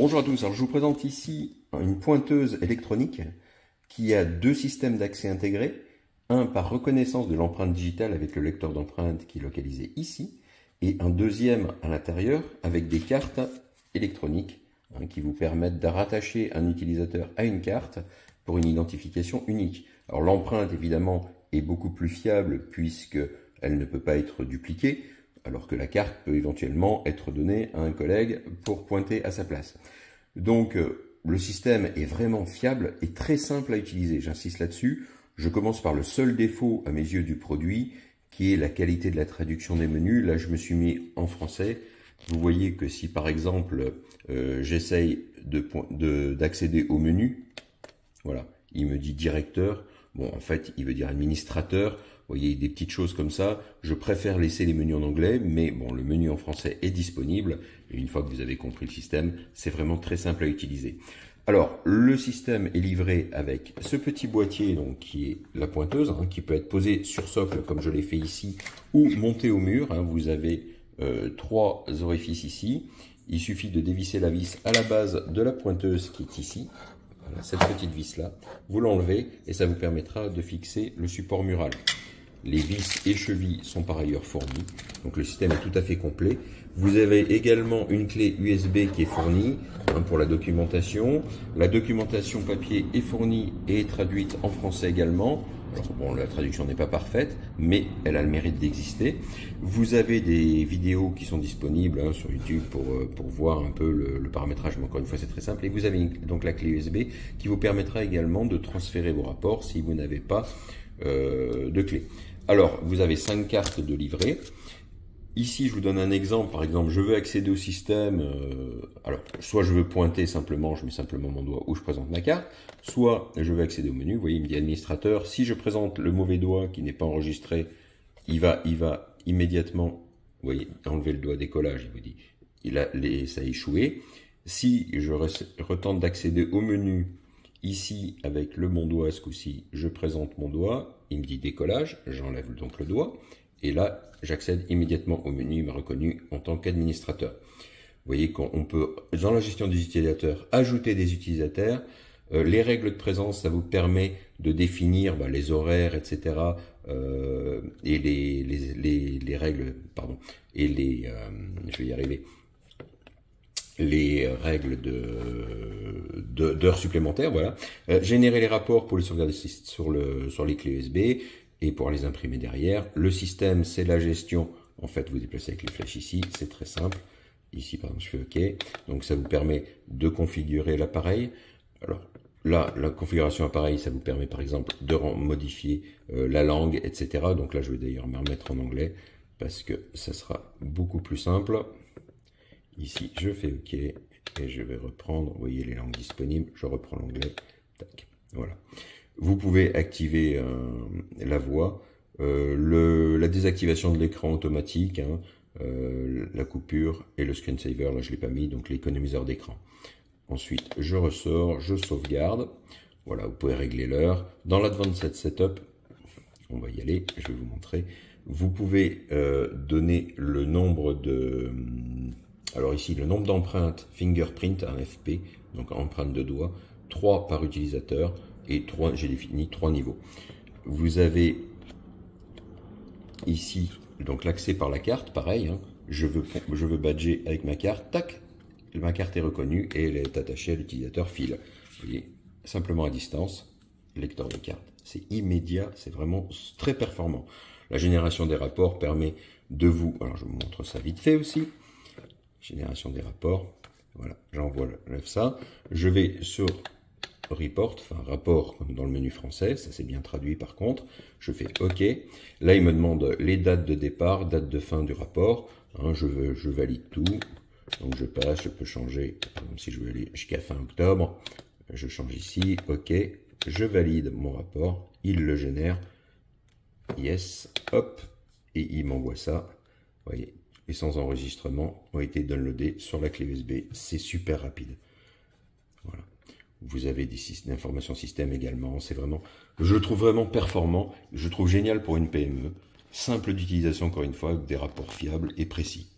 Bonjour à tous, alors je vous présente ici une pointeuse électronique qui a deux systèmes d'accès intégrés, un par reconnaissance de l'empreinte digitale avec le lecteur d'empreinte qui est localisé ici, et un deuxième à l'intérieur avec des cartes électroniques qui vous permettent de rattacher un utilisateur à une carte pour une identification unique. Alors l'empreinte évidemment est beaucoup plus fiable puisque elle ne peut pas être dupliquée, alors que la carte peut éventuellement être donnée à un collègue pour pointer à sa place. Donc le système est vraiment fiable et très simple à utiliser, j'insiste là-dessus. Je commence par le seul défaut à mes yeux du produit, qui est la qualité de la traduction des menus. Là je me suis mis en français. Vous voyez que si par exemple j'essaye d'accéder au menu, voilà, il me dit directeur, bon en fait il veut dire administrateur. Vous voyez, des petites choses comme ça. Je préfère laisser les menus en anglais, mais bon, le menu en français est disponible. Et une fois que vous avez compris le système, c'est vraiment très simple à utiliser. Alors, le système est livré avec ce petit boîtier, donc qui est la pointeuse, qui peut être posé sur socle, comme je l'ai fait ici, ou monté au mur. Vous avez trois orifices ici. Il suffit de dévisser la vis à la base de la pointeuse qui est ici. Voilà, cette petite vis-là. Vous l'enlevez et ça vous permettra de fixer le support mural. Les vis et chevilles sont par ailleurs fournies, donc le système est tout à fait complet. Vous avez également une clé USB qui est fournie pour la documentation. La documentation papier est fournie et est traduite en français également. Alors bon, la traduction n'est pas parfaite, mais elle a le mérite d'exister. Vous avez des vidéos qui sont disponibles sur YouTube pour voir un peu le paramétrage, mais encore une fois c'est très simple. Et vous avez donc la clé USB qui vous permettra également de transférer vos rapports si vous n'avez pas de clé. Alors, vous avez 5 cartes de livret. Ici, je vous donne un exemple. Par exemple, je veux accéder au système. Alors, soit je veux pointer simplement, je mets simplement mon doigt où je présente ma carte. Soit je veux accéder au menu. Vous voyez, il me dit administrateur. Si je présente le mauvais doigt qui n'est pas enregistré, il va immédiatement, vous voyez, enlever le doigt décollage. Il vous dit, ça a échoué. Si je retente d'accéder au menu, ici, avec le bon doigt, ce coup-ci, je présente mon doigt, il me dit décollage, j'enlève donc le doigt, et là, j'accède immédiatement au menu, il m'a reconnu en tant qu'administrateur. Vous voyez qu'on peut, dans la gestion des utilisateurs, ajouter des utilisateurs. Les règles de présence, ça vous permet de définir les horaires, etc. Et les règles, pardon, et je vais y arriver, les règles d'heures supplémentaires, voilà. Générer les rapports pour les sauvegarder sur les clés USB et pour les imprimer derrière. Le système, c'est la gestion. En fait, vous déplacez avec les flèches ici, c'est très simple. Ici, par exemple, je fais OK. Donc, ça vous permet de configurer l'appareil. Alors, là, la configuration appareil, ça vous permet, par exemple, de modifier la langue, etc. Donc là, je vais d'ailleurs me remettre en anglais parce que ça sera beaucoup plus simple. Ici, je fais OK et je vais reprendre, vous voyez les langues disponibles, je reprends l'anglais, tac, voilà. Vous pouvez activer la voix, la désactivation de l'écran automatique, la coupure et le screensaver, là je ne l'ai pas mis, donc l'économiseur d'écran. Ensuite, je ressors, je sauvegarde, voilà, vous pouvez régler l'heure. Dans l'Advanced Setup, on va y aller, je vais vous montrer, vous pouvez donner le nombre de... Alors ici, le nombre d'empreintes fingerprint, un FP, donc empreinte de doigt, 3 par utilisateur et j'ai défini 3 niveaux. Vous avez ici donc l'accès par la carte, pareil, je veux badger avec ma carte, tac, ma carte est reconnue et elle est attachée à l'utilisateur fil. Vous voyez, simplement à distance, lecteur de carte, c'est immédiat, c'est vraiment très performant. La génération des rapports permet de vous, alors je vous montre ça vite fait aussi. Génération des rapports, voilà, j'envoie ça. Je vais sur report, enfin rapport comme dans le menu français, ça c'est bien traduit par contre. Je fais OK. Là, il me demande les dates de départ, date de fin du rapport. Je valide tout. Donc je passe, je peux changer. Par exemple, si je veux aller jusqu'à fin octobre, je change ici. OK. Je valide mon rapport. Il le génère. Yes. Hop. Et il m'envoie ça. Vous voyez. Et sans enregistrement ont été downloadés sur la clé USB. C'est super rapide. Voilà. Vous avez des informations système également. C'est vraiment, je le trouve vraiment performant. Je le trouve génial pour une PME. Simple d'utilisation encore une fois, avec des rapports fiables et précis.